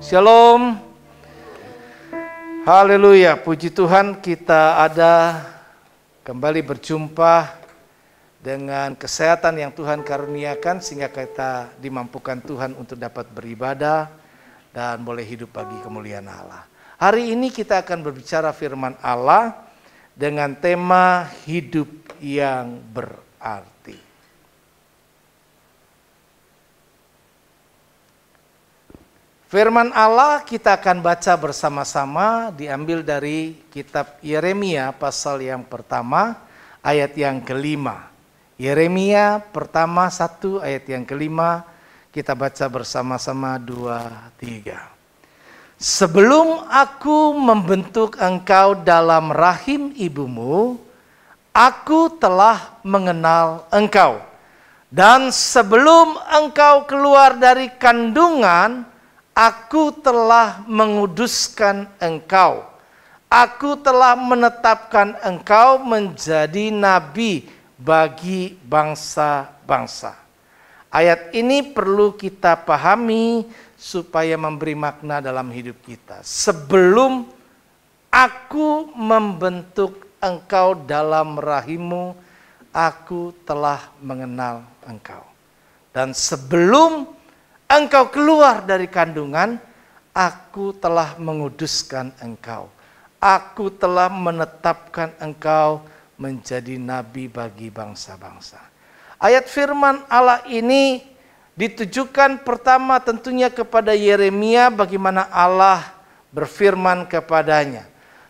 Shalom. Haleluya, puji Tuhan kita ada kembali berjumpa dengan kesehatan yang Tuhan karuniakan sehingga kita dimampukan Tuhan untuk dapat beribadah dan boleh hidup bagi kemuliaan Allah. Hari ini kita akan berbicara firman Allah dengan tema hidup yang berarti. Firman Allah kita akan baca bersama-sama diambil dari kitab Yeremia pasal yang pertama ayat yang kelima. Yeremia pertama 1 ayat yang kelima, kita baca bersama-sama 2, 3. Sebelum aku membentuk engkau dalam rahim ibumu, aku telah mengenal engkau. Dan sebelum engkau keluar dari kandungan, aku telah menguduskan engkau. Aku telah menetapkan engkau menjadi nabi bagi bangsa-bangsa. Ayat ini perlu kita pahami supaya memberi makna dalam hidup kita. Sebelum aku membentuk engkau dalam rahimmu, aku telah mengenal engkau. Dan sebelum engkau keluar dari kandungan, aku telah menguduskan engkau. Aku telah menetapkan engkau menjadi nabi bagi bangsa-bangsa. Ayat firman Allah ini ditujukan pertama tentunya kepada Yeremia, bagaimana Allah berfirman kepadanya.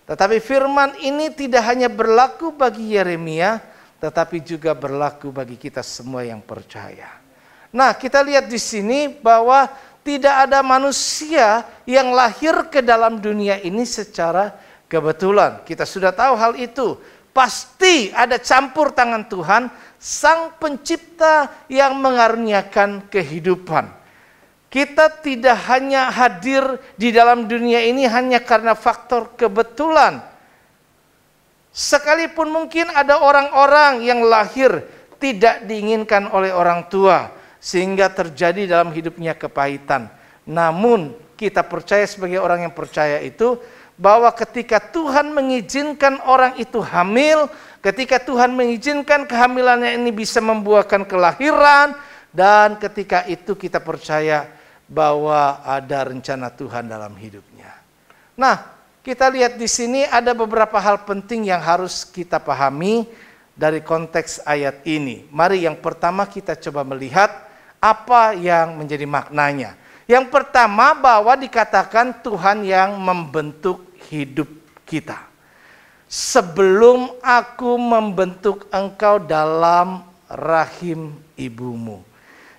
Tetapi firman ini tidak hanya berlaku bagi Yeremia, tetapi juga berlaku bagi kita semua yang percaya. Nah, kita lihat di sini bahwa tidak ada manusia yang lahir ke dalam dunia ini secara kebetulan. Kita sudah tahu hal itu. Pasti ada campur tangan Tuhan, Sang Pencipta yang mengaruniakan kehidupan. Kita tidak hanya hadir di dalam dunia ini hanya karena faktor kebetulan. Sekalipun mungkin ada orang-orang yang lahir tidak diinginkan oleh orang tua, sehingga terjadi dalam hidupnya kepahitan. Namun kita percaya sebagai orang yang percaya itu, bahwa ketika Tuhan mengizinkan orang itu hamil, ketika Tuhan mengizinkan kehamilannya ini bisa membuahkan kelahiran, dan ketika itu kita percaya bahwa ada rencana Tuhan dalam hidupnya. Nah, kita lihat di sini ada beberapa hal penting yang harus kita pahami dari konteks ayat ini. Mari yang pertama kita coba melihat apa yang menjadi maknanya. Yang pertama bahwa dikatakan Tuhan yang membentuk hidup kita. Sebelum aku membentuk engkau dalam rahim ibumu.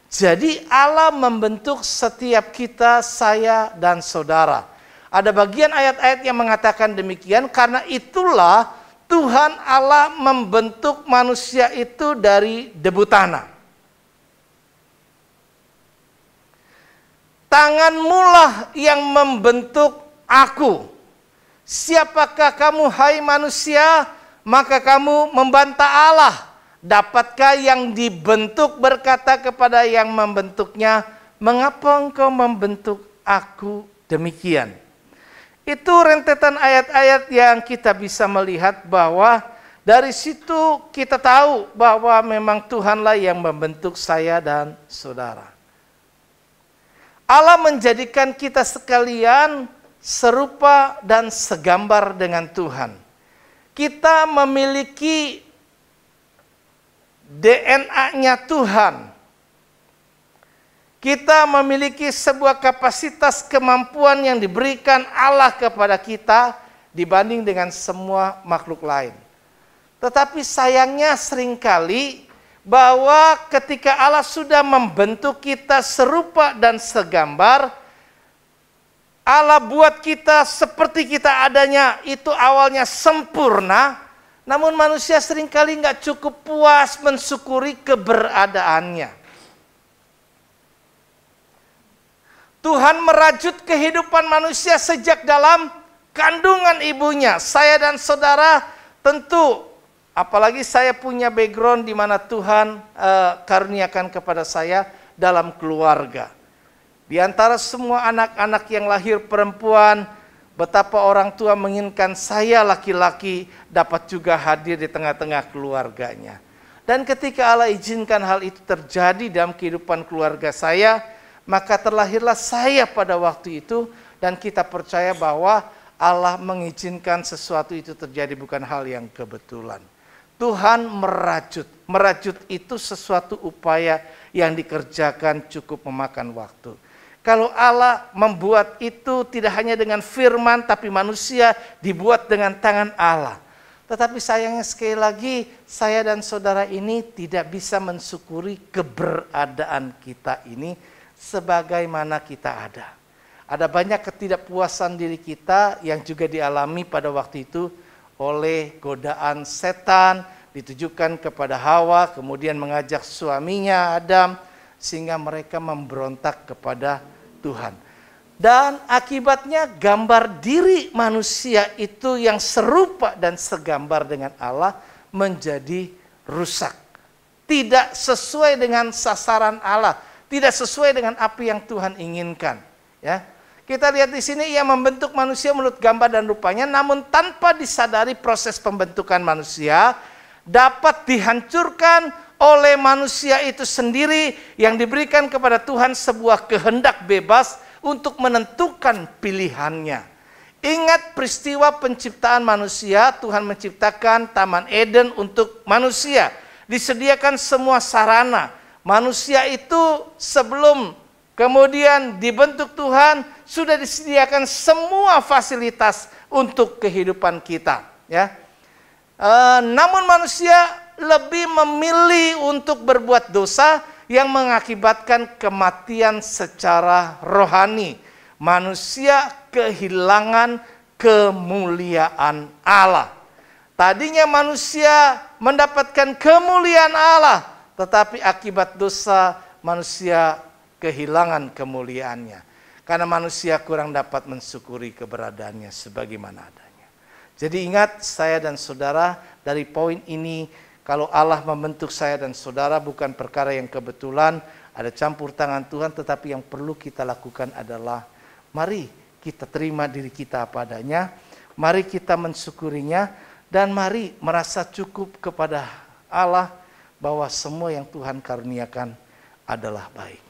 Jadi Allah membentuk setiap kita, saya dan saudara. Ada bagian ayat-ayat yang mengatakan demikian, karena itulah Tuhan Allah membentuk manusia itu dari debu tanah. Tanganmulah yang membentuk aku. Siapakah kamu, hai manusia? Maka kamu membantah Allah. Dapatkah yang dibentuk berkata kepada yang membentuknya, mengapa engkau membentuk aku demikian? Itu rentetan ayat-ayat yang kita bisa melihat bahwa dari situ kita tahu bahwa memang Tuhanlah yang membentuk saya dan saudara. Allah menjadikan kita sekalian serupa dan segambar dengan Tuhan. Kita memiliki DNA-nya Tuhan. Kita memiliki sebuah kapasitas kemampuan yang diberikan Allah kepada kita dibanding dengan semua makhluk lain. Tetapi sayangnya seringkali bahwa ketika Allah sudah membentuk kita serupa dan segambar, Allah buat kita seperti kita adanya, itu awalnya sempurna, namun manusia seringkali nggak cukup puas mensyukuri keberadaannya. Tuhan merajut kehidupan manusia sejak dalam kandungan ibunya. Saya dan saudara tentu, apalagi saya punya background di mana Tuhan karuniakan kepada saya dalam keluarga. Di antara semua anak-anak yang lahir perempuan, betapa orang tua menginginkan saya laki-laki dapat juga hadir di tengah-tengah keluarganya. Dan ketika Allah izinkan hal itu terjadi dalam kehidupan keluarga saya, maka terlahirlah saya pada waktu itu, dan kita percaya bahwa Allah mengizinkan sesuatu itu terjadi bukan hal yang kebetulan. Tuhan merajut. Merajut itu sesuatu upaya yang dikerjakan cukup memakan waktu. Kalau Allah membuat itu tidak hanya dengan firman, tapi manusia dibuat dengan tangan Allah. Tetapi sayangnya sekali lagi, saya dan saudara ini tidak bisa mensyukuri keberadaan kita ini sebagaimana kita ada. Ada banyak ketidakpuasan diri kita yang juga dialami pada waktu itu oleh godaan setan, ditujukan kepada Hawa, kemudian mengajak suaminya Adam, sehingga mereka memberontak kepada Tuhan. Dan akibatnya gambar diri manusia itu yang serupa dan segambar dengan Allah menjadi rusak. Tidak sesuai dengan sasaran Allah, tidak sesuai dengan apa yang Tuhan inginkan. Ya, kita lihat di sini ia membentuk manusia menurut gambar dan rupanya, namun tanpa disadari proses pembentukan manusia dapat dihancurkan oleh manusia itu sendiri yang diberikan kepada Tuhan sebuah kehendak bebas untuk menentukan pilihannya. Ingat peristiwa penciptaan manusia, Tuhan menciptakan Taman Eden untuk manusia. Disediakan semua sarana. Manusia itu sebelum kemudian dibentuk Tuhan, sudah disediakan semua fasilitas untuk kehidupan kita. Ya. Namun manusia lebih memilih untuk berbuat dosa yang mengakibatkan kematian secara rohani. Manusia kehilangan kemuliaan Allah. Tadinya manusia mendapatkan kemuliaan Allah, tetapi akibat dosa manusia kehilangan kemuliaannya. Karena manusia kurang dapat mensyukuri keberadaannya sebagaimana adanya. Jadi ingat saya dan saudara, dari poin ini, kalau Allah membentuk saya dan saudara bukan perkara yang kebetulan, ada campur tangan Tuhan, tetapi yang perlu kita lakukan adalah mari kita terima diri kita apa adanya, mari kita mensyukurinya, dan mari merasa cukup kepada Allah bahwa semua yang Tuhan karuniakan adalah baik.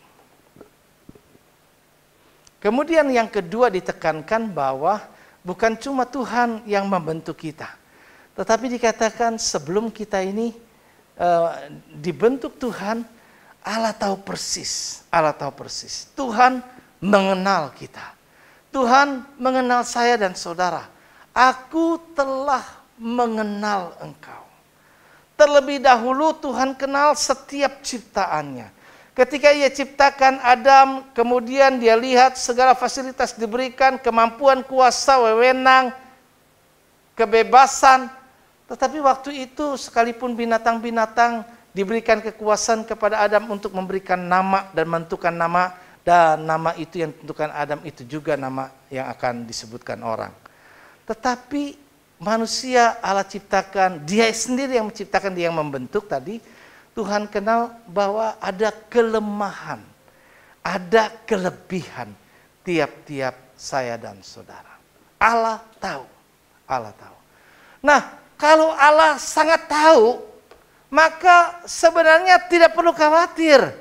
Kemudian yang kedua ditekankan bahwa bukan cuma Tuhan yang membentuk kita, tetapi dikatakan sebelum kita ini dibentuk Tuhan, Allah tahu persis. Allah tahu persis. Tuhan mengenal kita. Tuhan mengenal saya dan saudara. Aku telah mengenal engkau. Terlebih dahulu Tuhan kenal setiap ciptaannya. Ketika ia ciptakan Adam, kemudian dia lihat segala fasilitas diberikan, kemampuan, kuasa, wewenang, kebebasan. Tetapi waktu itu sekalipun binatang-binatang diberikan kekuasaan kepada Adam untuk memberikan nama dan menentukan nama. Dan nama itu yang ditentukan Adam itu juga nama yang akan disebutkan orang. Tetapi manusia Allah ciptakan, dia sendiri yang menciptakan, dia yang membentuk tadi. Tuhan kenal bahwa ada kelemahan, ada kelebihan tiap-tiap saya dan saudara. Allah tahu, Allah tahu. Nah, kalau Allah sangat tahu, maka sebenarnya tidak perlu khawatir.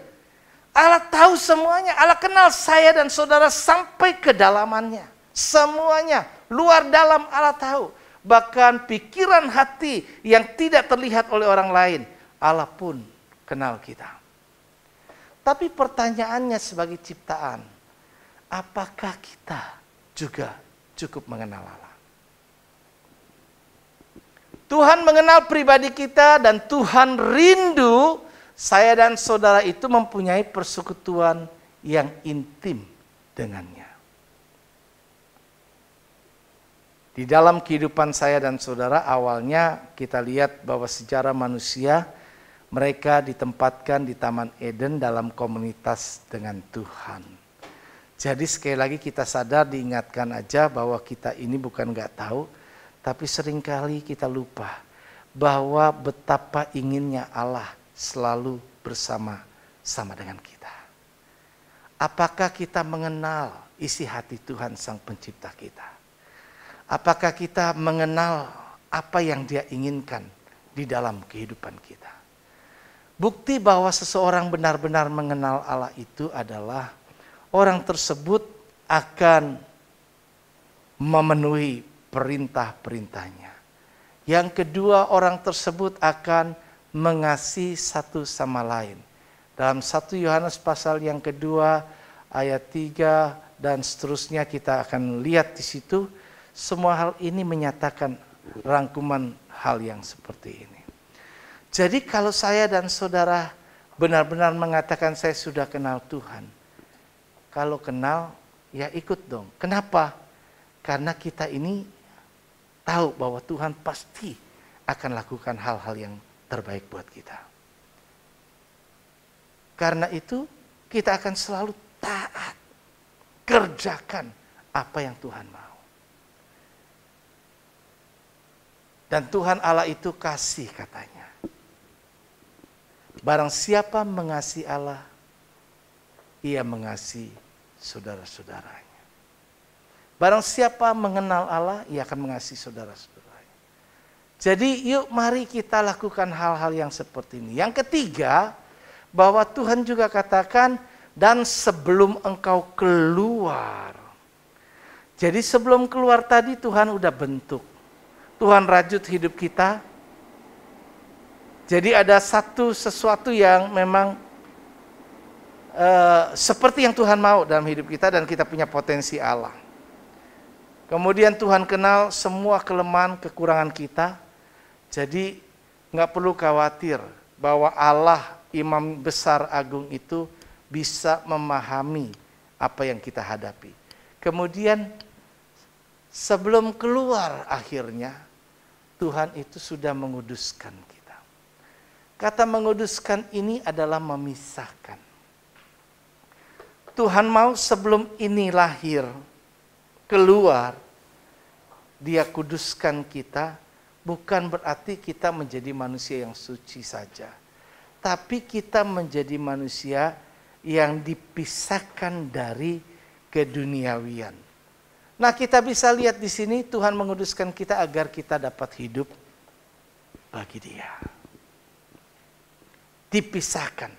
Allah tahu semuanya, Allah kenal saya dan saudara sampai kedalamannya. Semuanya, luar dalam Allah tahu. Bahkan pikiran hati yang tidak terlihat oleh orang lain, Allah pun kenal kita. Tapi pertanyaannya sebagai ciptaan, apakah kita juga cukup mengenal Allah? Tuhan mengenal pribadi kita dan Tuhan rindu saya dan saudara itu mempunyai persekutuan yang intim dengannya. Di dalam kehidupan saya dan saudara, awalnya kita lihat bahwa sejarah manusia, mereka ditempatkan di Taman Eden dalam komunitas dengan Tuhan. Jadi sekali lagi kita sadar, diingatkan aja bahwa kita ini bukan nggak tahu, tapi seringkali kita lupa bahwa betapa inginnya Allah selalu bersama-sama dengan kita. Apakah kita mengenal isi hati Tuhan Sang Pencipta kita? Apakah kita mengenal apa yang Dia inginkan di dalam kehidupan kita? Bukti bahwa seseorang benar-benar mengenal Allah itu adalah orang tersebut akan memenuhi perintah-perintahnya. Yang kedua, orang tersebut akan mengasihi satu sama lain. Dalam 1 Yohanes pasal yang kedua ayat 3 dan seterusnya kita akan lihat di situ, semua hal ini menyatakan rangkuman hal yang seperti ini. Jadi kalau saya dan saudara benar-benar mengatakan saya sudah kenal Tuhan, kalau kenal ya ikut dong. Kenapa? Karena kita ini tahu bahwa Tuhan pasti akan lakukan hal-hal yang terbaik buat kita. Karena itu kita akan selalu taat, kerjakan apa yang Tuhan mau. Dan Tuhan Allah itu kasih katanya. Barang siapa mengasihi Allah, ia mengasihi saudara-saudaranya. Barang siapa mengenal Allah, ia akan mengasihi saudara-saudaranya. Jadi yuk mari kita lakukan hal-hal yang seperti ini. Yang ketiga, bahwa Tuhan juga katakan, dan sebelum engkau keluar. Jadi sebelum keluar tadi Tuhan udah bentuk. Tuhan rajut hidup kita. Jadi ada sesuatu yang memang seperti yang Tuhan mau dalam hidup kita, dan kita punya potensi Allah. Kemudian Tuhan kenal semua kelemahan, kekurangan kita. Jadi nggak perlu khawatir bahwa Allah Imam besar agung itu bisa memahami apa yang kita hadapi. Kemudian sebelum keluar akhirnya Tuhan itu sudah menguduskan kita. Kata menguduskan ini adalah memisahkan. Tuhan mau sebelum ini lahir, keluar, Dia kuduskan kita, bukan berarti kita menjadi manusia yang suci saja. Tapi kita menjadi manusia yang dipisahkan dari keduniawian. Nah, kita bisa lihat di sini Tuhan menguduskan kita agar kita dapat hidup bagi Dia. Dipisahkan.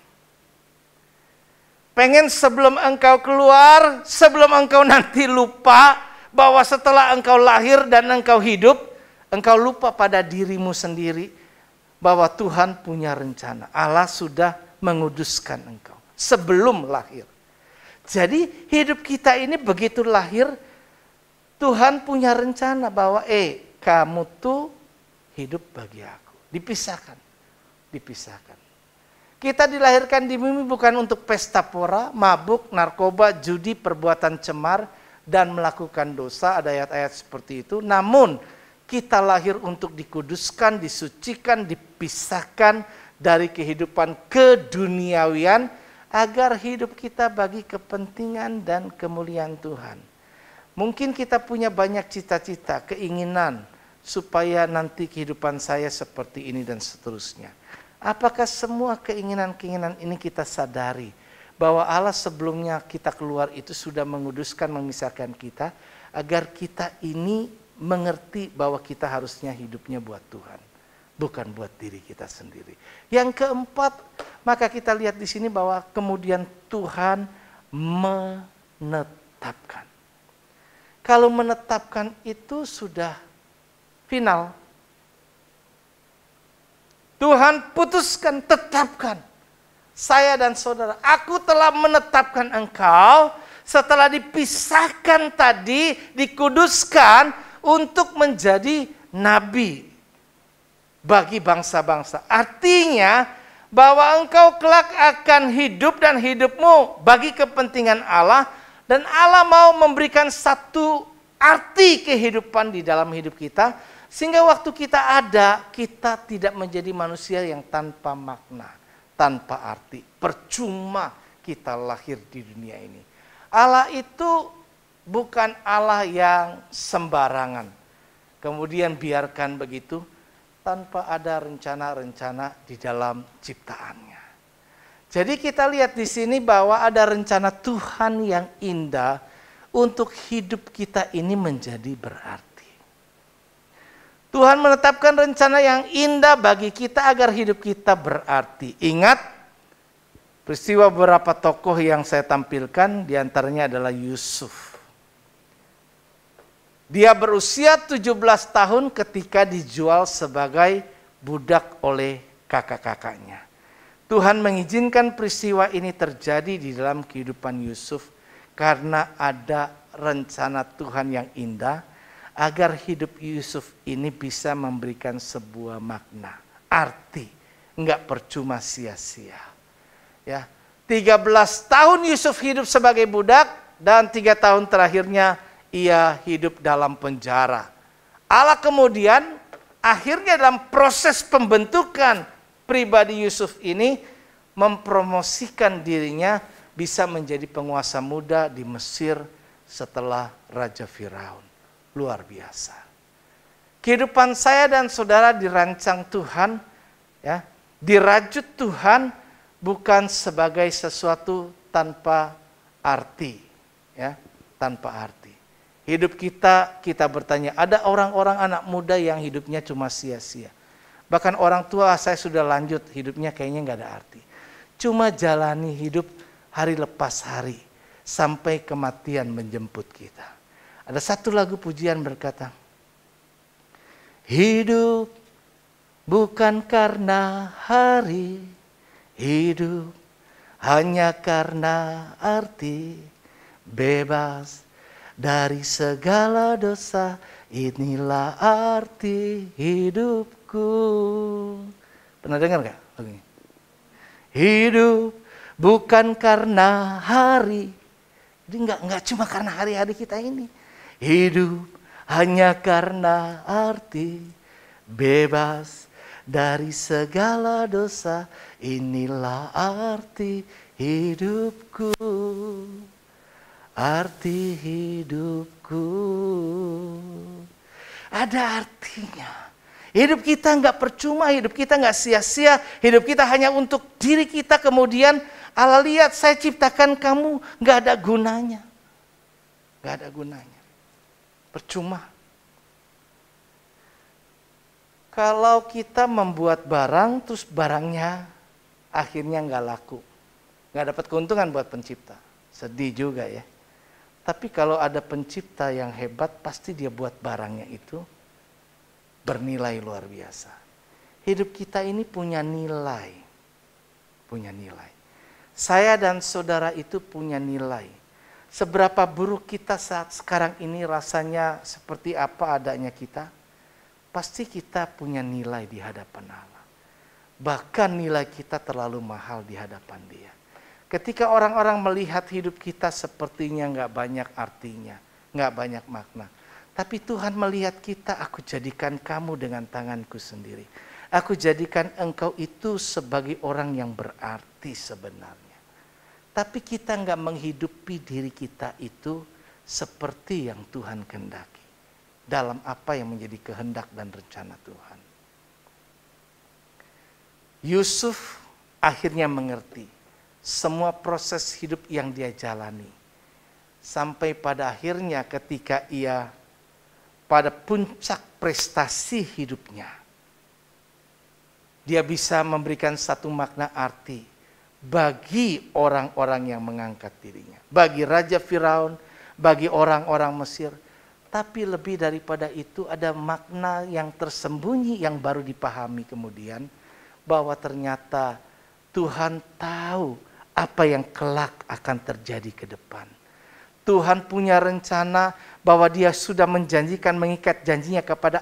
Pengen sebelum engkau keluar, sebelum engkau nanti lupa bahwa setelah engkau lahir dan engkau hidup, engkau lupa pada dirimu sendiri. Bahwa Tuhan punya rencana. Allah sudah menguduskan engkau sebelum lahir. Jadi hidup kita ini begitu lahir, Tuhan punya rencana bahwa kamu tuh hidup bagi aku. Dipisahkan. Dipisahkan. Kita dilahirkan di bumi bukan untuk pesta pora, mabuk, narkoba, judi, perbuatan cemar, dan melakukan dosa. Ada ayat-ayat seperti itu. Namun kita lahir untuk dikuduskan, disucikan, dipisahkan dari kehidupan keduniawian agar hidup kita bagi kepentingan dan kemuliaan Tuhan. Mungkin kita punya banyak cita-cita, keinginan supaya nanti kehidupan saya seperti ini dan seterusnya. Apakah semua keinginan-keinginan ini kita sadari bahwa Allah sebelumnya kita keluar itu sudah menguduskan, memisahkan kita agar kita ini mengerti bahwa kita harusnya hidupnya buat Tuhan, bukan buat diri kita sendiri. Yang keempat, maka kita lihat di sini bahwa kemudian Tuhan menetapkan. Kalau menetapkan itu sudah final. Tuhan putuskan, tetapkan. Saya dan saudara, aku telah menetapkan engkau setelah dipisahkan tadi, dikuduskan untuk menjadi nabi bagi bangsa-bangsa. Artinya bahwa engkau kelak akan hidup dan hidupmu bagi kepentingan Allah. Dan Allah mau memberikan satu arti kehidupan di dalam hidup kita. Sehingga waktu kita ada, kita tidak menjadi manusia yang tanpa makna, tanpa arti. Percuma kita lahir di dunia ini. Allah itu bukan Allah yang sembarangan. Kemudian biarkan begitu tanpa ada rencana-rencana di dalam ciptaannya. Jadi kita lihat di sini bahwa ada rencana Tuhan yang indah untuk hidup kita ini menjadi berarti. Tuhan menetapkan rencana yang indah bagi kita agar hidup kita berarti. Ingat peristiwa beberapa tokoh yang saya tampilkan, diantaranya adalah Yusuf. Dia berusia 17 tahun ketika dijual sebagai budak oleh kakak-kakaknya. Tuhan mengizinkan peristiwa ini terjadi di dalam kehidupan Yusuf karena ada rencana Tuhan yang indah agar hidup Yusuf ini bisa memberikan sebuah makna, arti, enggak percuma sia-sia. Ya, 13 tahun Yusuf hidup sebagai budak dan 3 tahun terakhirnya ia hidup dalam penjara. Allah kemudian akhirnya dalam proses pembentukan pribadi Yusuf ini mempromosikan dirinya bisa menjadi penguasa muda di Mesir setelah Raja Firaun. Luar biasa. Kehidupan saya dan saudara dirancang Tuhan, ya, dirajut Tuhan bukan sebagai sesuatu tanpa arti, ya, tanpa arti. Hidup kita bertanya, ada orang-orang anak muda yang hidupnya cuma sia-sia. Bahkan orang tua, saya sudah lanjut, hidupnya kayaknya nggak ada arti. Cuma jalani hidup hari lepas hari, sampai kematian menjemput kita. Ada satu lagu pujian berkata, hidup bukan karena hari, hidup hanya karena arti, bebas dari segala dosa, inilah arti hidupku. Pernah dengar gak lagunya? Hidup bukan karena hari. Jadi enggak cuma karena hari-hari kita ini. Hidup hanya karena arti, bebas dari segala dosa, inilah arti hidupku. Arti hidupku. Ada artinya. Hidup kita nggak percuma, hidup kita nggak sia-sia, hidup kita hanya untuk diri kita. Kemudian Allah lihat, saya ciptakan kamu, nggak ada gunanya. Nggak ada gunanya. Percuma. Kalau kita membuat barang, terus barangnya akhirnya nggak laku. Nggak dapat keuntungan buat pencipta. Sedih juga ya. Tapi kalau ada pencipta yang hebat, pasti dia buat barangnya itu bernilai luar biasa. Hidup kita ini punya nilai. Punya nilai. Saya dan saudara itu punya nilai. Seberapa buruk kita saat sekarang ini rasanya seperti apa adanya kita, pasti kita punya nilai di hadapan Allah. Bahkan nilai kita terlalu mahal di hadapan Dia. Ketika orang-orang melihat hidup kita sepertinya nggak banyak artinya, nggak banyak makna. Tapi Tuhan melihat kita, aku jadikan kamu dengan tanganku sendiri. Aku jadikan engkau itu sebagai orang yang berarti sebenarnya. Tapi kita nggak menghidupi diri kita itu seperti yang Tuhan kehendaki. Dalam apa yang menjadi kehendak dan rencana Tuhan. Yusuf akhirnya mengerti semua proses hidup yang dia jalani. Sampai pada akhirnya ketika ia pada puncak prestasi hidupnya, dia bisa memberikan satu makna arti bagi orang-orang yang mengangkat dirinya. Bagi Raja Firaun, bagi orang-orang Mesir. Tapi lebih daripada itu ada makna yang tersembunyi yang baru dipahami kemudian. Bahwa ternyata Tuhan tahu apa yang kelak akan terjadi ke depan. Tuhan punya rencana bahwa Dia sudah menjanjikan mengikat janjinya kepada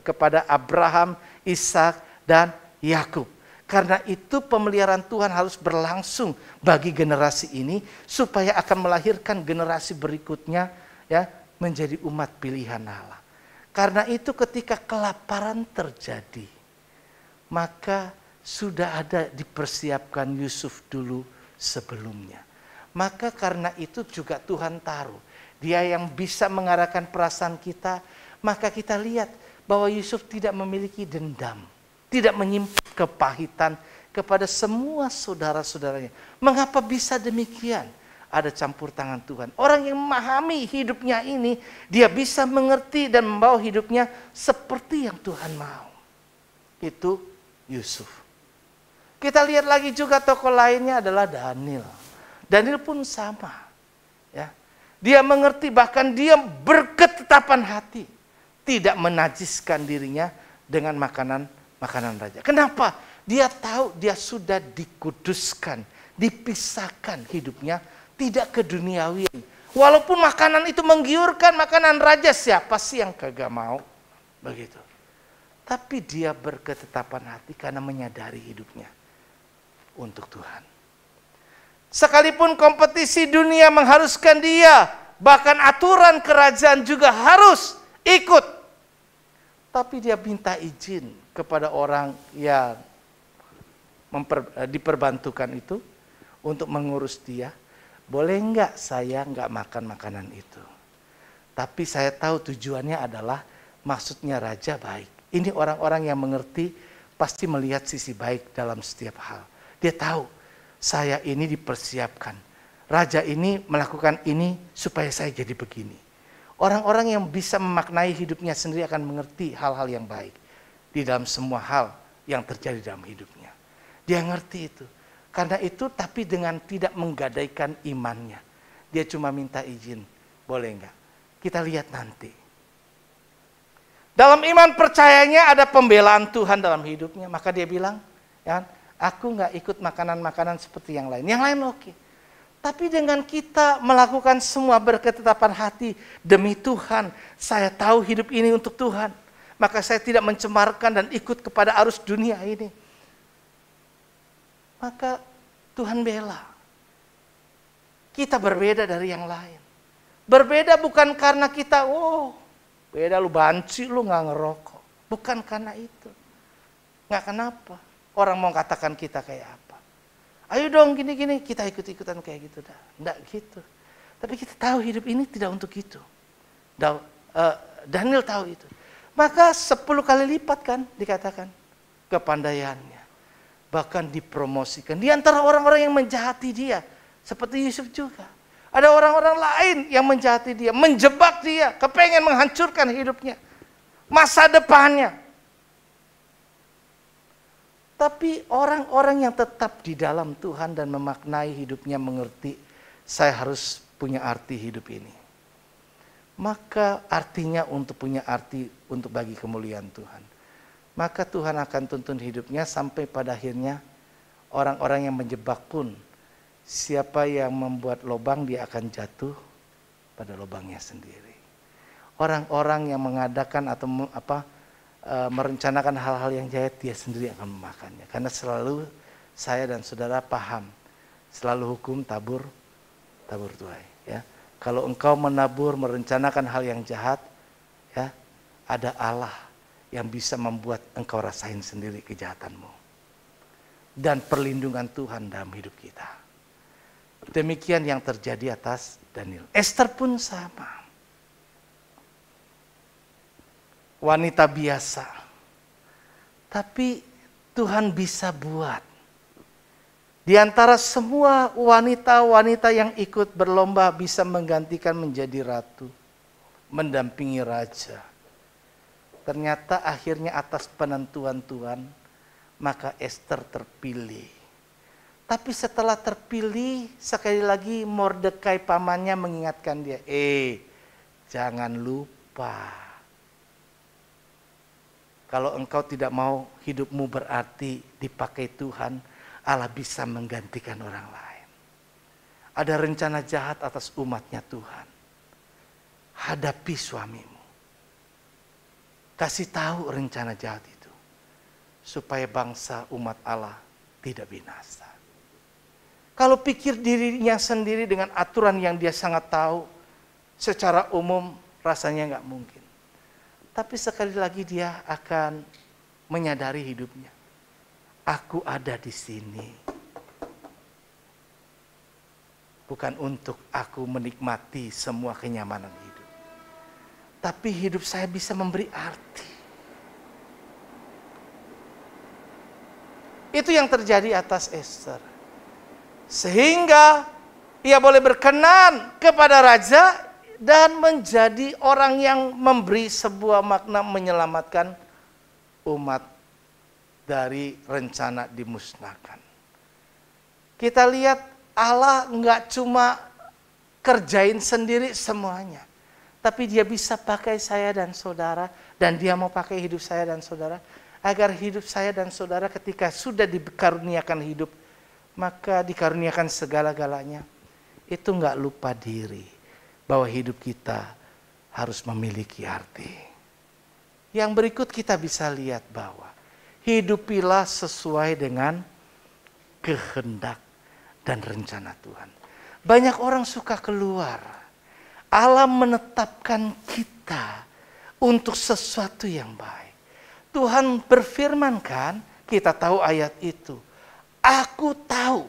kepada Abraham, Ishak dan Yakub. Karena itu pemeliharaan Tuhan harus berlangsung bagi generasi ini supaya akan melahirkan generasi berikutnya ya menjadi umat pilihan Allah. Karena itu ketika kelaparan terjadi, maka sudah ada dipersiapkan Yusuf dulu sebelumnya. Maka karena itu juga Tuhan taruh. Dia yang bisa mengarahkan perasaan kita. Maka kita lihat bahwa Yusuf tidak memiliki dendam. Tidak menyimpan kepahitan. kepada semua saudara-saudaranya. Mengapa bisa demikian? Ada campur tangan Tuhan. Orang yang memahami hidupnya ini, dia bisa mengerti dan membawa hidupnya seperti yang Tuhan mau. Itu Yusuf. Kita lihat lagi juga tokoh lainnya adalah Daniel. Daniel pun sama. Ya. Dia mengerti, bahkan dia berketetapan hati. Tidak menajiskan dirinya dengan makanan raja. Kenapa? Dia tahu dia sudah dikuduskan, dipisahkan hidupnya, tidak ke duniawian. Walaupun makanan itu menggiurkan, makanan raja, siapa sih yang kagak mau? Begitu. Tapi dia berketetapan hati karena menyadari hidupnya untuk Tuhan. Sekalipun kompetisi dunia mengharuskan dia, bahkan aturan kerajaan juga harus ikut. Tapi dia minta izin kepada orang yang diperbantukan itu untuk mengurus dia. Boleh enggak saya enggak makan makanan itu? Tapi saya tahu tujuannya adalah maksudnya raja baik. Ini orang-orang yang mengerti pasti melihat sisi baik dalam setiap hal. Dia tahu saya ini dipersiapkan. Raja ini melakukan ini supaya saya jadi begini. Orang-orang yang bisa memaknai hidupnya sendiri akan mengerti hal-hal yang baik di dalam semua hal yang terjadi dalam hidupnya. Dia ngerti itu. Karena itu tapi dengan tidak menggadaikan imannya. Dia cuma minta izin. Boleh enggak? Kita lihat nanti. Dalam iman percayanya ada pembelaan Tuhan dalam hidupnya. Maka dia bilang, ya, aku enggak ikut makanan-makanan seperti yang lain. Yang lain oke. Tapi dengan kita melakukan semua berketetapan hati demi Tuhan. Saya tahu hidup ini untuk Tuhan. Maka saya tidak mencemarkan dan ikut kepada arus dunia ini. Maka Tuhan bela. Kita berbeda dari yang lain. Berbeda bukan karena kita, beda lu banci, lu gak ngerokok. Bukan karena itu. Gak kenapa. Orang mau katakan kita kayak apa. Ayo dong gini-gini, kita ikut-ikutan kayak gitu dah. Nggak gitu. Tapi kita tahu hidup ini tidak untuk itu. Daniel tahu itu. Maka 10 kali lipat kan dikatakan kepandaiannya. Bahkan dipromosikan. Di antara orang-orang yang menjahati dia. Seperti Yusuf juga. Ada orang-orang lain yang menjahati dia. Menjebak dia. Kepengen menghancurkan hidupnya. Masa depannya. Tapi orang-orang yang tetap di dalam Tuhan dan memaknai hidupnya mengerti. Saya harus punya arti hidup ini. Maka artinya untuk punya arti untuk bagi kemuliaan Tuhan. Maka Tuhan akan tuntun hidupnya sampai pada akhirnya orang-orang yang menjebak pun siapa yang membuat lubang dia akan jatuh pada lubangnya sendiri. Orang-orang yang mengadakan atau merencanakan hal-hal yang jahat dia sendiri akan memakannya. Karena selalu saya dan saudara paham selalu hukum tabur tuai. Ya. Kalau engkau menabur merencanakan hal yang jahat, ya ada Allah yang bisa membuat engkau rasain sendiri kejahatanmu. Dan perlindungan Tuhan dalam hidup kita. Demikian yang terjadi atas Daniel. Esther pun sama. Wanita biasa. Tapi Tuhan bisa buat. Di antara semua wanita-wanita yang ikut berlomba bisa menggantikan menjadi ratu. Mendampingi raja. Ternyata akhirnya atas penentuan Tuhan, maka Esther terpilih. Tapi setelah terpilih, sekali lagi Mordekai pamannya mengingatkan dia, jangan lupa. Kalau engkau tidak mau hidupmu berarti dipakai Tuhan, Allah bisa menggantikan orang lain. Ada rencana jahat atas umatnya Tuhan. Hadapi suamimu. Kasih tahu rencana jahat itu. Supaya bangsa umat Allah tidak binasa. Kalau pikir dirinya sendiri dengan aturan yang dia sangat tahu. Secara umum rasanya nggak mungkin. Tapi sekali lagi dia akan menyadari hidupnya. Aku ada di sini. Bukan untuk aku menikmati semua kenyamanan hidup. Tapi hidup saya bisa memberi arti. Itu yang terjadi atas Ester. Sehingga ia boleh berkenan kepada raja dan menjadi orang yang memberi sebuah makna menyelamatkan umat dari rencana dimusnahkan. Kita lihat Allah nggak cuma kerjain sendiri semuanya, tapi dia bisa pakai saya dan saudara, dan dia mau pakai hidup saya dan saudara, agar hidup saya dan saudara ketika sudah dikaruniakan hidup, maka dikaruniakan segala-galanya, itu nggak lupa diri bahwa hidup kita harus memiliki arti. Yang berikut kita bisa lihat bahwa hidupilah sesuai dengan kehendak dan rencana Tuhan. Banyak orang suka keluar. Allah menetapkan kita untuk sesuatu yang baik. Tuhan berfirman kan, kita tahu ayat itu. Aku tahu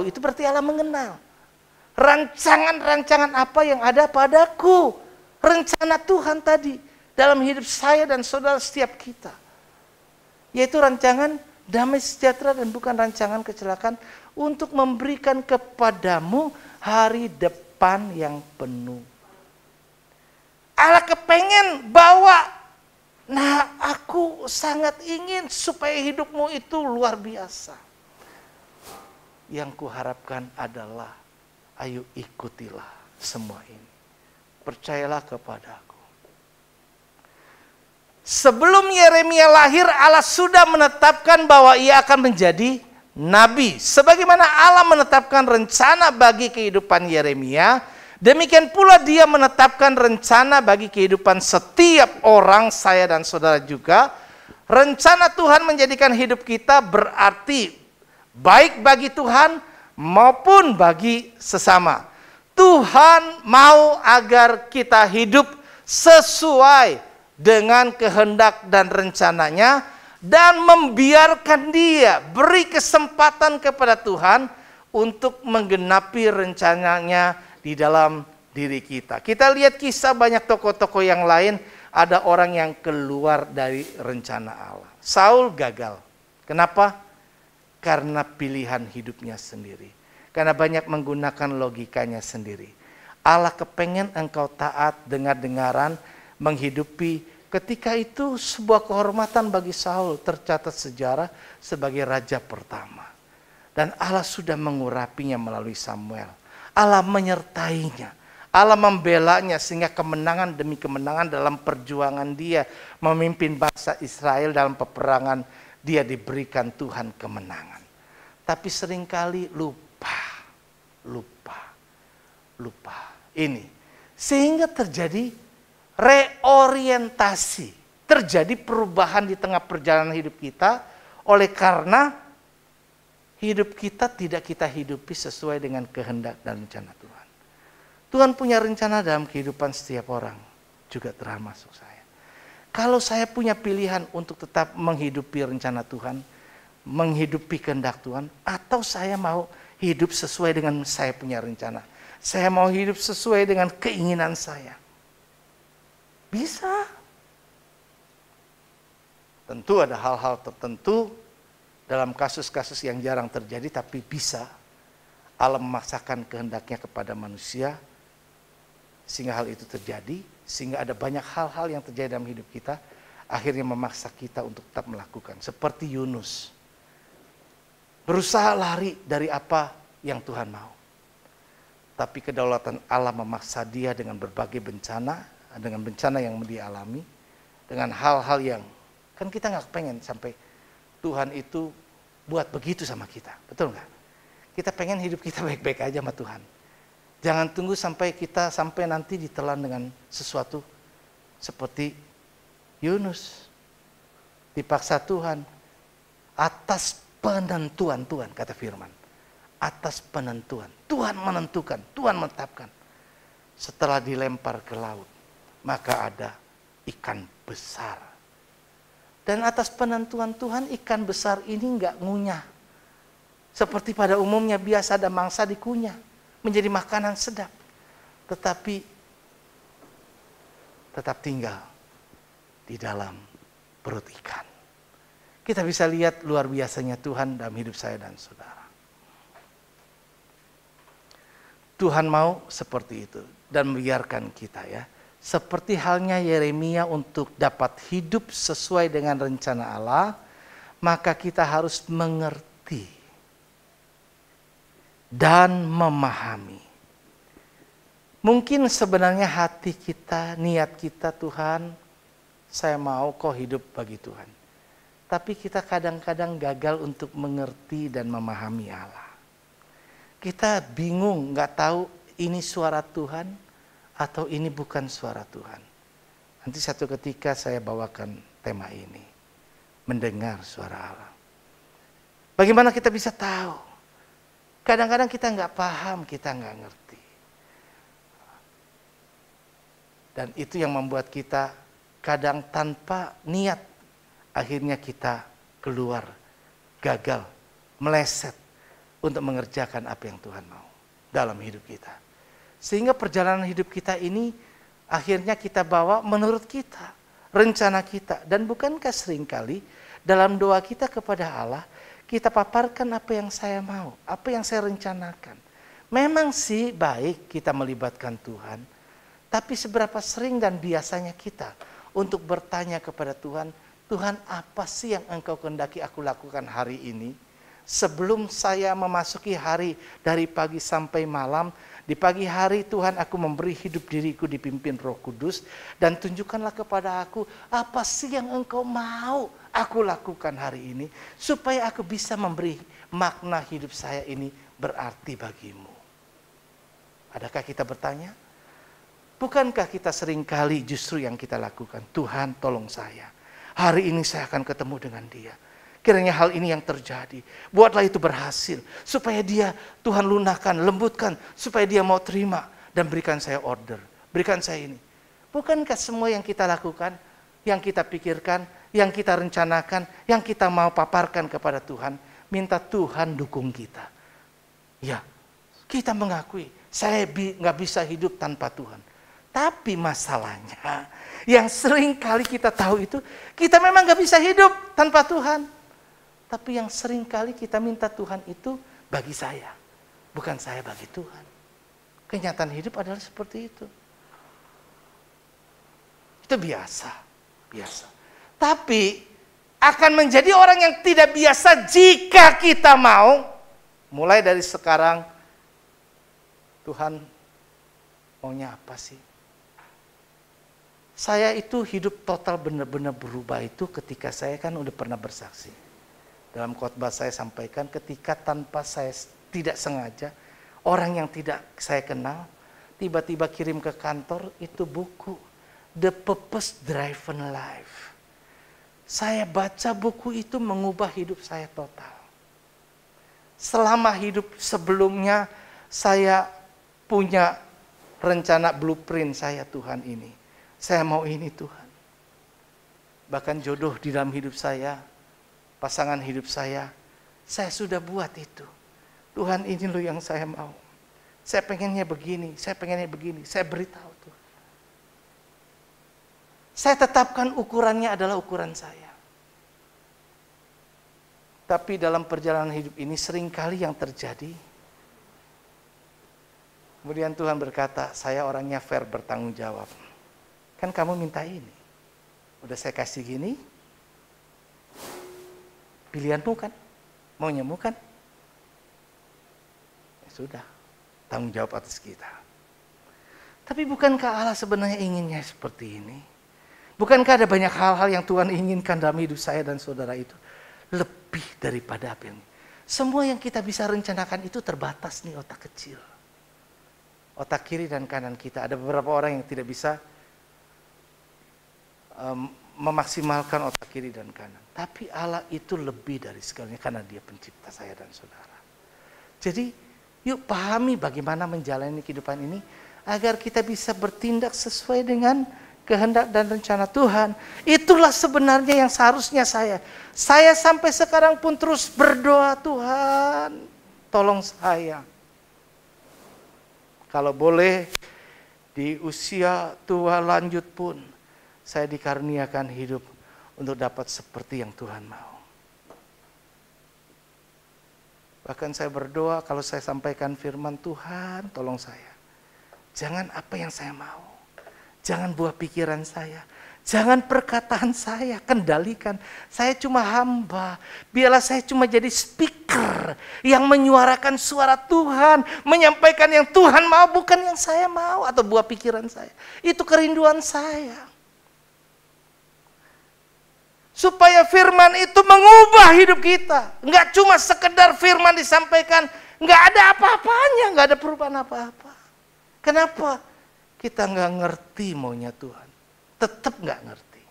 itu berarti Allah mengenal. Rancangan-rancangan apa yang ada padaku. Rencana Tuhan tadi dalam hidup saya dan saudara setiap kita. Yaitu rancangan damai sejahtera dan bukan rancangan kecelakaan, untuk memberikan kepadamu hari depan yang penuh. Allah kepengen bawa. Nah, aku sangat ingin supaya hidupmu itu luar biasa. Yang kuharapkan adalah, ayo ikutilah semua ini. Percayalah kepadaku. Sebelum Yeremia lahir, Allah sudah menetapkan bahwa ia akan menjadi nabi. Sebagaimana Allah menetapkan rencana bagi kehidupan Yeremia, demikian pula dia menetapkan rencana bagi kehidupan setiap orang, saya dan saudara juga. Rencana Tuhan menjadikan hidup kita berarti baik bagi Tuhan maupun bagi sesama. Tuhan mau agar kita hidup sesuai dengan kehendak dan rencananya, dan membiarkan dia, beri kesempatan kepada Tuhan untuk menggenapi rencananya di dalam diri kita. Kita lihat kisah banyak tokoh-tokoh yang lain, ada orang yang keluar dari rencana Allah. Saul gagal. Kenapa? Karena pilihan hidupnya sendiri. Karena banyak menggunakan logikanya sendiri. Allah kepengen engkau taat, dengar-dengaran, menghidupi. Ketika itu sebuah kehormatan bagi Saul, tercatat sejarah sebagai raja pertama. Dan Allah sudah mengurapinya melalui Samuel. Allah menyertainya. Allah membelanya sehingga kemenangan demi kemenangan dalam perjuangan dia memimpin bangsa Israel dalam peperangan, dia diberikan Tuhan kemenangan. Tapi seringkali lupa. Ini. Sehingga terjadi reorientasi, terjadi perubahan di tengah perjalanan hidup kita, oleh karena hidup kita tidak kita hidupi sesuai dengan kehendak dan rencana Tuhan. Tuhan punya rencana dalam kehidupan setiap orang, juga termasuk saya. Kalau saya punya pilihan untuk tetap menghidupi rencana Tuhan, menghidupi kehendak Tuhan, atau saya mau hidup sesuai dengan saya punya rencana, saya mau hidup sesuai dengan keinginan saya. Bisa. Tentu ada hal-hal tertentu dalam kasus-kasus yang jarang terjadi, tapi bisa Allah memaksakan kehendaknya kepada manusia sehingga hal itu terjadi, sehingga ada banyak hal-hal yang terjadi dalam hidup kita akhirnya memaksa kita untuk tetap melakukan. Seperti Yunus, berusaha lari dari apa yang Tuhan mau, tapi kedaulatan Allah memaksa dia dengan berbagai bencana, dengan bencana yang dia alami, dengan hal-hal yang kan kita nggak pengen sampai Tuhan itu buat begitu sama kita, betul nggak? Kita pengen hidup kita baik-baik aja sama Tuhan. Jangan tunggu sampai kita sampai nanti ditelan dengan sesuatu seperti Yunus, dipaksa Tuhan atas penentuan Tuhan, kata firman, atas penentuan Tuhan menentukan, Tuhan menetapkan. Setelah dilempar ke laut, maka ada ikan besar. Dan atas penentuan Tuhan, ikan besar ini enggak ngunyah. Seperti pada umumnya biasa ada mangsa dikunyah, menjadi makanan sedap. Tetapi tetap tinggal di dalam perut ikan. kita bisa lihat luar biasanya Tuhan dalam hidup saya dan saudara. Tuhan mau seperti itu dan membiarkan kita ya. Seperti halnya Yeremia untuk dapat hidup sesuai dengan rencana Allah, maka kita harus mengerti dan memahami. Mungkin sebenarnya hati kita, niat kita, Tuhan, saya mau kok hidup bagi Tuhan. Tapi kita kadang-kadang gagal untuk mengerti dan memahami Allah. Kita bingung, nggak tahu ini suara Tuhan atau ini bukan suara Tuhan. Nanti satu ketika saya bawakan tema ini, mendengar suara Allah. Bagaimana kita bisa tahu? Kadang-kadang kita nggak paham, kita nggak ngerti. Dan itu yang membuat kita kadang tanpa niat, akhirnya kita keluar, gagal, meleset untuk mengerjakan apa yang Tuhan mau dalam hidup kita. Sehingga perjalanan hidup kita ini akhirnya kita bawa menurut kita, rencana kita. Dan bukankah seringkali dalam doa kita kepada Allah, kita paparkan apa yang saya mau, apa yang saya rencanakan. Memang sih baik kita melibatkan Tuhan, tapi seberapa sering dan biasanya kita untuk bertanya kepada Tuhan, Tuhan apa sih yang Engkau kehendaki aku lakukan hari ini? Sebelum saya memasuki hari dari pagi sampai malam, di pagi hari Tuhan aku memberi hidup diriku dipimpin Roh Kudus, dan tunjukkanlah kepada aku apa sih yang Engkau mau aku lakukan hari ini, supaya aku bisa memberi makna hidup saya ini berarti bagimu. Adakah kita bertanya? Bukankah kita seringkali justru yang kita lakukan, Tuhan tolong saya, hari ini saya akan ketemu dengan dia. Kiranya hal ini yang terjadi. Buatlah itu berhasil. Supaya dia, Tuhan lunakkan, lembutkan. Supaya dia mau terima. Dan berikan saya order. Berikan saya ini. Bukankah semua yang kita lakukan, yang kita pikirkan, yang kita rencanakan, yang kita mau paparkan kepada Tuhan, minta Tuhan dukung kita. Ya, kita mengakui, saya nggak bisa hidup tanpa Tuhan. Tapi masalahnya, yang sering kali kita tahu itu, kita memang nggak bisa hidup tanpa Tuhan. Tapi yang sering kali kita minta Tuhan itu bagi saya. Bukan saya bagi Tuhan. Kenyataan hidup adalah seperti itu. Itu biasa. Tapi akan menjadi orang yang tidak biasa jika kita mau. Mulai dari sekarang, Tuhan maunya apa sih? Saya itu hidup total benar-benar berubah itu ketika saya kan udah pernah bersaksi. Dalam khotbah saya sampaikan ketika tanpa saya tidak sengaja, orang yang tidak saya kenal, tiba-tiba kirim ke kantor itu buku, The Purpose Driven Life. Saya baca buku itu mengubah hidup saya total. Selama hidup sebelumnya saya punya rencana blueprint saya Tuhan ini. Saya mau ini Tuhan. Bahkan jodoh di dalam hidup saya, pasangan hidup saya sudah buat itu. Tuhan ini loh yang saya mau. Saya pengennya begini, saya beritahu Tuhan. Saya tetapkan ukurannya adalah ukuran saya. Tapi dalam perjalanan hidup ini seringkali yang terjadi, kemudian Tuhan berkata, saya orangnya fair, bertanggung jawab. Kan kamu minta ini, udah saya kasih gini, pilihanmu kan, maunya-mu kan, ya sudah, tanggung jawab atas kita. Tapi bukankah Allah sebenarnya inginnya seperti ini? Bukankah ada banyak hal-hal yang Tuhan inginkan dalam hidup saya dan saudara itu? Lebih daripada apa yang semua yang kita bisa rencanakan itu terbatas nih otak kecil. Otak kiri dan kanan kita. Ada beberapa orang yang tidak bisa memaksimalkan otak kiri dan kanan. Tapi Allah itu lebih dari segalanya karena dia pencipta saya dan saudara. Jadi yuk pahami bagaimana menjalani kehidupan ini agar kita bisa bertindak sesuai dengan kehendak dan rencana Tuhan. Itulah sebenarnya yang seharusnya saya sampai sekarang pun terus berdoa, Tuhan tolong saya. Kalau boleh di usia tua lanjut pun saya dikaruniakan hidup untuk dapat seperti yang Tuhan mau. Bahkan saya berdoa kalau saya sampaikan firman Tuhan, tolong saya. Jangan apa yang saya mau. Jangan buah pikiran saya. Jangan perkataan saya, kendalikan. Saya cuma hamba. Biarlah saya cuma jadi speaker yang menyuarakan suara Tuhan. Menyampaikan yang Tuhan mau, bukan yang saya mau atau buah pikiran saya. Itu kerinduan saya. Supaya firman itu mengubah hidup kita. Enggak cuma sekedar firman disampaikan, enggak ada apa-apanya, enggak ada perubahan apa-apa. Kenapa? Kita enggak ngerti maunya Tuhan. Tetap enggak ngerti.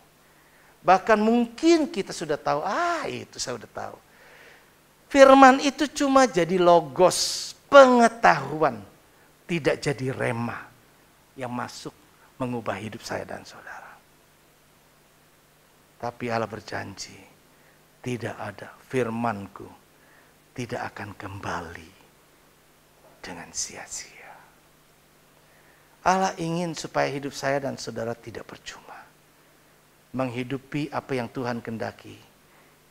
Bahkan mungkin kita sudah tahu, itu saya sudah tahu. Firman itu cuma jadi logos, pengetahuan. Tidak jadi rema yang masuk mengubah hidup saya dan saudara. Tapi Allah berjanji, tidak ada firman-Ku tidak akan kembali dengan sia-sia. Allah ingin supaya hidup saya dan saudara tidak percuma. Menghidupi apa yang Tuhan kehendaki,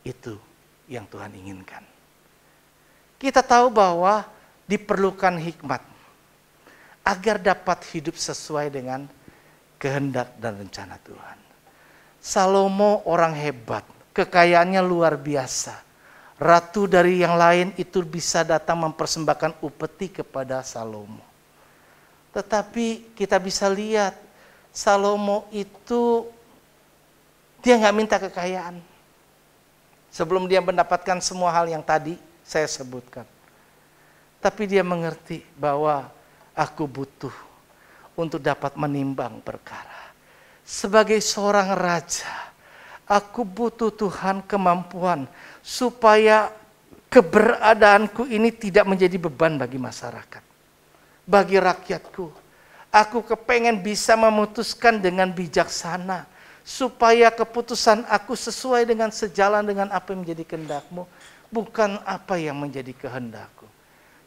itu yang Tuhan inginkan. Kita tahu bahwa diperlukan hikmat agar dapat hidup sesuai dengan kehendak dan rencana Tuhan. Salomo orang hebat, kekayaannya luar biasa. Ratu dari yang lain itu bisa datang mempersembahkan upeti kepada Salomo. Tetapi kita bisa lihat, Salomo itu dia nggak minta kekayaan. Sebelum dia mendapatkan semua hal yang tadi saya sebutkan. Tapi dia mengerti bahwa aku butuh untuk dapat menimbang perkara. Sebagai seorang raja, aku butuh Tuhan kemampuan supaya keberadaanku ini tidak menjadi beban bagi masyarakat, bagi rakyatku. Aku kepengen bisa memutuskan dengan bijaksana, supaya keputusan aku sesuai dengan sejalan dengan apa yang menjadi kehendak-Mu, bukan apa yang menjadi kehendak-Ku.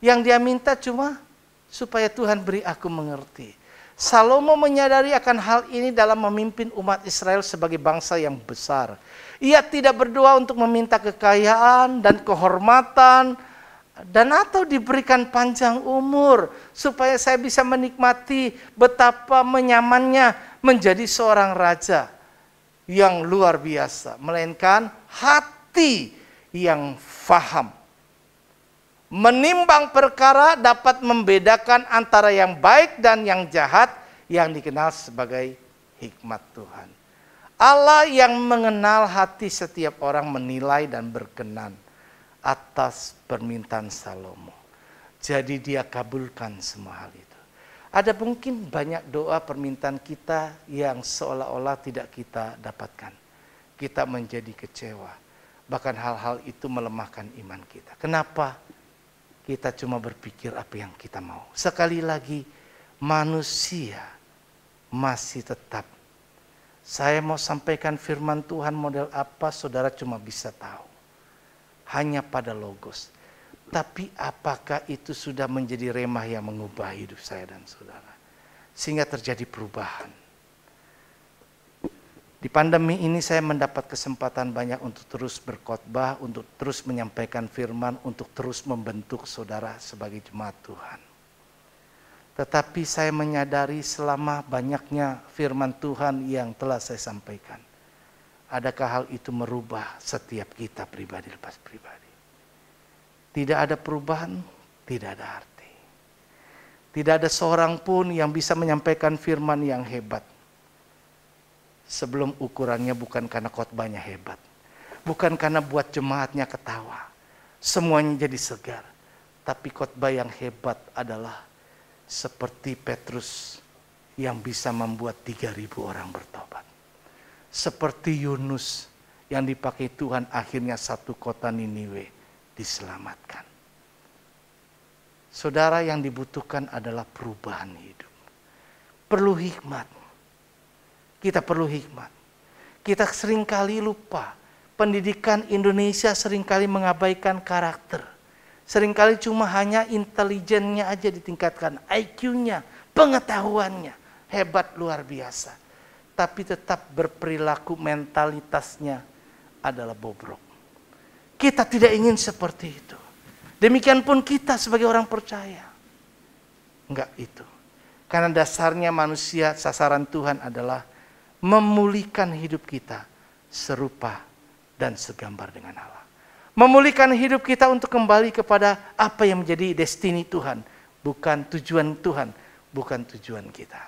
Yang dia minta cuma supaya Tuhan beri aku mengerti. Salomo menyadari akan hal ini dalam memimpin umat Israel sebagai bangsa yang besar. Ia tidak berdoa untuk meminta kekayaan dan kehormatan dan atau diberikan panjang umur supaya saya bisa menikmati betapa menyamannya menjadi seorang raja yang luar biasa, melainkan hati yang faham. Menimbang perkara dapat membedakan antara yang baik dan yang jahat, yang dikenal sebagai hikmat Tuhan. Allah yang mengenal hati setiap orang menilai dan berkenan atas permintaan Salomo. Jadi dia kabulkan semua hal itu. Ada mungkin banyak doa permintaan kita yang seolah-olah tidak kita dapatkan. Kita menjadi kecewa. Bahkan hal-hal itu melemahkan iman kita. Kenapa? Kita cuma berpikir apa yang kita mau. Sekali lagi, manusia masih tetap. Saya mau sampaikan firman Tuhan model apa, saudara cuma bisa tahu. Hanya pada logos. Tapi apakah itu sudah menjadi remah yang mengubah hidup saya dan saudara? Sehingga terjadi perubahan. Di pandemi ini saya mendapat kesempatan banyak untuk terus berkhotbah, untuk terus menyampaikan firman, untuk terus membentuk saudara sebagai jemaat Tuhan. Tetapi saya menyadari selama banyaknya firman Tuhan yang telah saya sampaikan, adakah hal itu merubah setiap kita pribadi lepas pribadi? Tidak ada perubahan, tidak ada arti. Tidak ada seorang pun yang bisa menyampaikan firman yang hebat sebelum ukurannya bukan karena khotbahnya hebat, bukan karena buat jemaatnya ketawa, semuanya jadi segar. Tapi khotbah yang hebat adalah seperti Petrus yang bisa membuat 3.000 orang bertobat, seperti Yunus yang dipakai Tuhan akhirnya satu kota Niniwe diselamatkan. Saudara, yang dibutuhkan adalah perubahan hidup. Perlu hikmat. Kita perlu hikmat. Kita seringkali lupa. Pendidikan Indonesia seringkali mengabaikan karakter. Seringkali cuma hanya intelijennya aja ditingkatkan. IQ-nya, pengetahuannya. Hebat luar biasa. Tapi tetap berperilaku mentalitasnya adalah bobrok. Kita tidak ingin seperti itu. Demikian pun kita sebagai orang percaya. Enggak itu. Karena dasarnya manusia, sasaran Tuhan adalah memulihkan hidup kita serupa dan segambar dengan Allah. Memulihkan hidup kita untuk kembali kepada apa yang menjadi destiny Tuhan. Bukan tujuan Tuhan, bukan tujuan kita.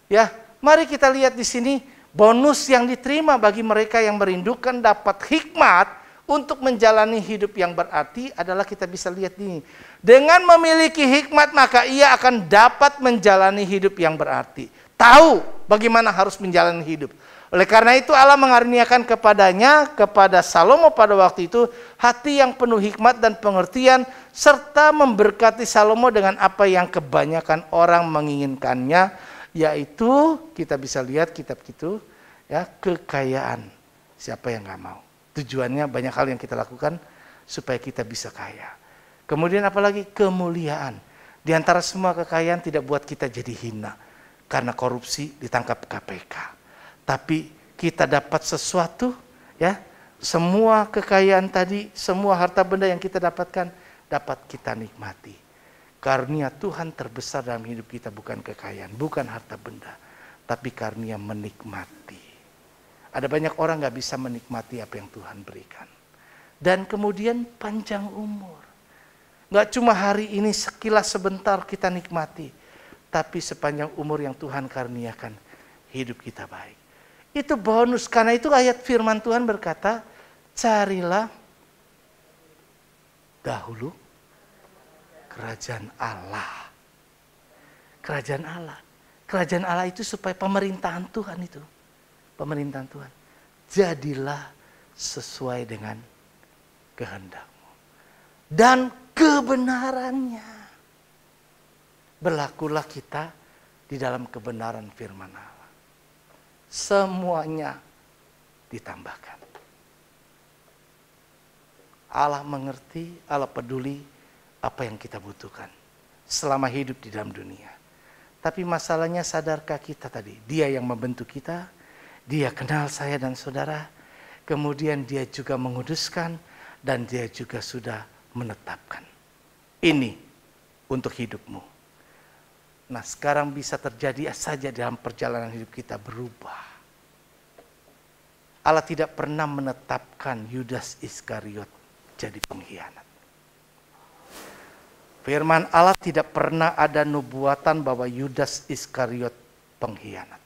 Ya, mari kita lihat di sini bonus yang diterima bagi mereka yang merindukan dapat hikmat untuk menjalani hidup yang berarti adalah kita bisa lihat ini. Dengan memiliki hikmat maka ia akan dapat menjalani hidup yang berarti. Tahu bagaimana harus menjalani hidup. Oleh karena itu Allah mengaruniakan kepada Salomo pada waktu itu hati yang penuh hikmat dan pengertian serta memberkati Salomo dengan apa yang kebanyakan orang menginginkannya, yaitu kita bisa lihat kitab itu ya, kekayaan. Siapa yang nggak mau? Tujuannya banyak hal yang kita lakukan supaya kita bisa kaya. Kemudian apalagi kemuliaan. Di antara semua kekayaan tidak buat kita jadi hina karena korupsi ditangkap KPK. Tapi kita dapat sesuatu, ya, semua kekayaan tadi, semua harta benda yang kita dapatkan, dapat kita nikmati. Karunia Tuhan terbesar dalam hidup kita bukan kekayaan, bukan harta benda, tapi karunia menikmati. Ada banyak orang gak bisa menikmati apa yang Tuhan berikan. Dan kemudian panjang umur. Gak cuma hari ini sekilas sebentar kita nikmati, tapi sepanjang umur yang Tuhan karuniakan, hidup kita baik. Itu bonus, karena itu ayat firman Tuhan berkata, carilah dahulu kerajaan Allah. Kerajaan Allah. Kerajaan Allah itu supaya pemerintahan Tuhan itu. Pemerintahan Tuhan. Jadilah sesuai dengan kehendak-Mu. Dan kebenarannya. Berlakulah kita di dalam kebenaran firman Allah. Semuanya ditambahkan. Allah mengerti, Allah peduli apa yang kita butuhkan selama hidup di dalam dunia. Tapi masalahnya sadarkah kita tadi, Dia yang membentuk kita, Dia kenal saya dan saudara, kemudian Dia juga menguduskan dan Dia juga sudah menetapkan. Ini untuk hidupmu. Nah, sekarang bisa terjadi saja dalam perjalanan hidup kita berubah. Allah tidak pernah menetapkan Yudas Iskariot jadi pengkhianat. Firman Allah tidak pernah ada nubuatan bahwa Yudas Iskariot pengkhianat.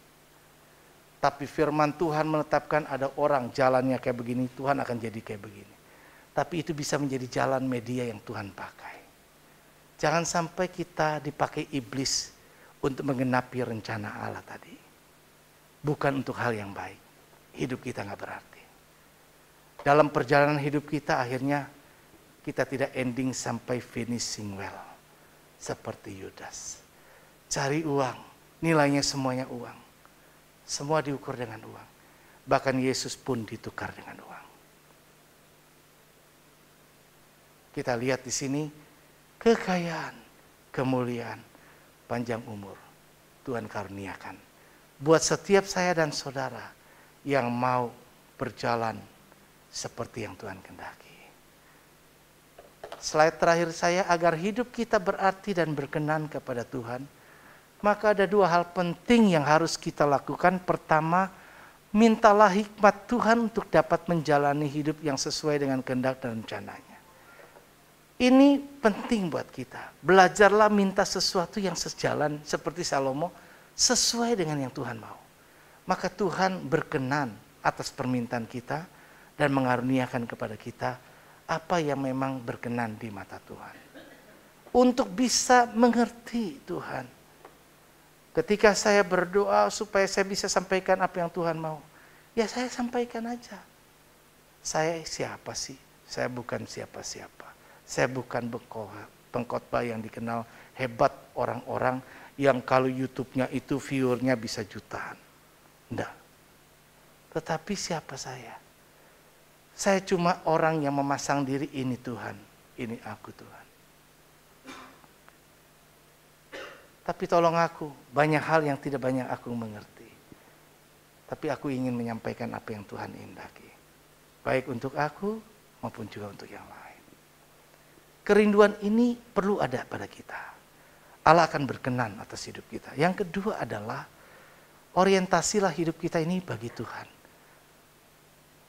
Tapi firman Tuhan menetapkan ada orang jalannya kayak begini, Tuhan akan jadi kayak begini. Tapi itu bisa menjadi jalan media yang Tuhan pakai. Jangan sampai kita dipakai iblis untuk menggenapi rencana Allah tadi. Bukan untuk hal yang baik. Hidup kita gak berarti. Dalam perjalanan hidup kita akhirnya kita tidak ending sampai finishing well. Seperti Yudas. Cari uang, nilainya semuanya uang. Semua diukur dengan uang. Bahkan Yesus pun ditukar dengan uang. Kita lihat di sini kekayaan, kemuliaan, panjang umur Tuhan karuniakan buat setiap saya dan saudara yang mau berjalan seperti yang Tuhan kehendaki. Slide terakhir saya, agar hidup kita berarti dan berkenan kepada Tuhan, maka ada dua hal penting yang harus kita lakukan. Pertama, mintalah hikmat Tuhan untuk dapat menjalani hidup yang sesuai dengan kehendak dan rencananya. Ini penting buat kita. Belajarlah minta sesuatu yang sejalan seperti Salomo, sesuai dengan yang Tuhan mau. Maka Tuhan berkenan atas permintaan kita dan mengaruniakan kepada kita apa yang memang berkenan di mata Tuhan. Untuk bisa mengerti Tuhan. Ketika saya berdoa supaya saya bisa sampaikan apa yang Tuhan mau, ya saya sampaikan aja. Saya siapa sih? Saya bukan siapa-siapa. Saya bukan pengkhotbah yang dikenal hebat orang-orang yang kalau YouTube-nya itu viewernya bisa jutaan. Enggak. Tetapi siapa saya? Saya cuma orang yang memasang diri, ini Tuhan, ini aku Tuhan. Tapi tolong aku, banyak hal yang tidak banyak aku mengerti. Tapi aku ingin menyampaikan apa yang Tuhan kehendaki. Baik untuk aku maupun juga untuk yang lain. Kerinduan ini perlu ada pada kita. Allah akan berkenan atas hidup kita. Yang kedua adalah orientasilah hidup kita ini bagi Tuhan.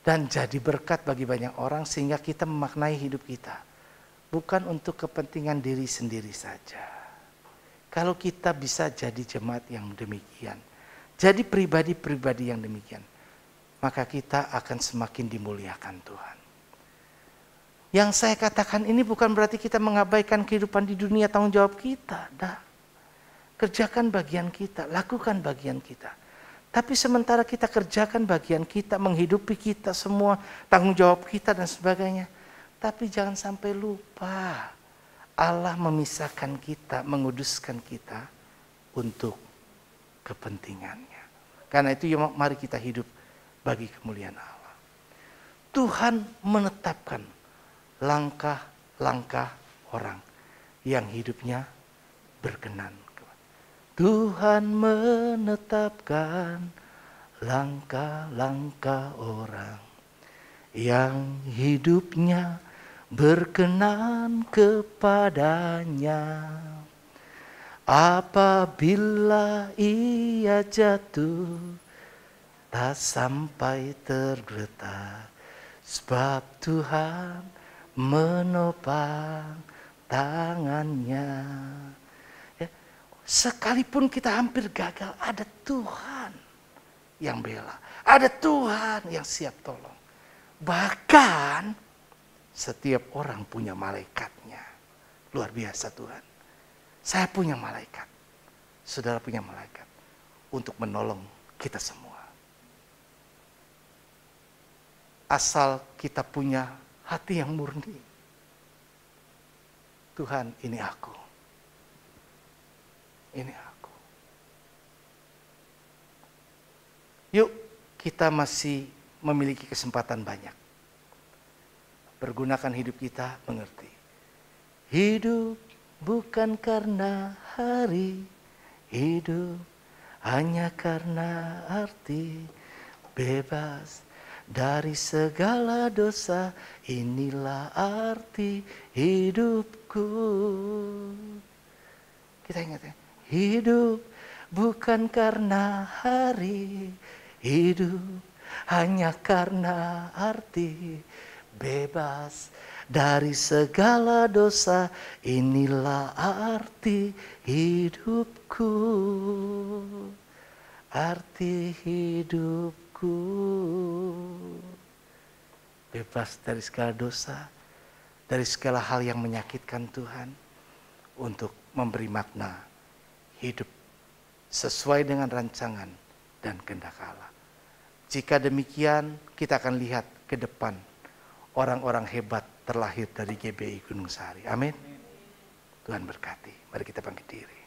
Dan jadi berkat bagi banyak orang sehingga kita memaknai hidup kita. Bukan untuk kepentingan diri sendiri saja. Kalau kita bisa jadi jemaat yang demikian. Jadi pribadi-pribadi yang demikian. Maka kita akan semakin dimuliakan Tuhan. Yang saya katakan ini bukan berarti kita mengabaikan kehidupan di dunia, tanggung jawab kita. Dah. Kerjakan bagian kita, lakukan bagian kita. Tapi sementara kita kerjakan bagian kita, menghidupi kita semua, tanggung jawab kita dan sebagainya. Tapi jangan sampai lupa, Allah memisahkan kita, menguduskan kita untuk kepentingannya. Karena itu mari kita hidup bagi kemuliaan Allah. Tuhan menetapkan langkah-langkah orang yang hidupnya berkenan. Tuhan menetapkan langkah-langkah orang yang hidupnya berkenan kepadanya. Apabila ia jatuh, tak sampai tergeletak, sebab Tuhan menopang tangannya. Ya, sekalipun kita hampir gagal, ada Tuhan yang bela, ada Tuhan yang siap tolong. Bahkan setiap orang punya malaikatnya. Luar biasa Tuhan. Saya punya malaikat, saudara punya malaikat untuk menolong kita semua. Asal kita punya hati yang murni. Tuhan, ini aku. Ini aku. Yuk, kita masih memiliki kesempatan banyak. Pergunakan hidup kita mengerti. Hidup bukan karena hari, hidup hanya karena arti, bebas dari segala dosa, inilah arti hidupku. Kita ingat ya, hidup bukan karena hari, hidup hanya karena arti, bebas dari segala dosa, inilah arti hidupku. Arti hidupku. Bebas dari segala dosa, dari segala hal yang menyakitkan Tuhan, untuk memberi makna hidup sesuai dengan rancangan dan kehendak Allah. Jika demikian, kita akan lihat ke depan orang-orang hebat terlahir dari GBI Gunung Sahari. Amin. Tuhan berkati. Mari kita bangkit diri.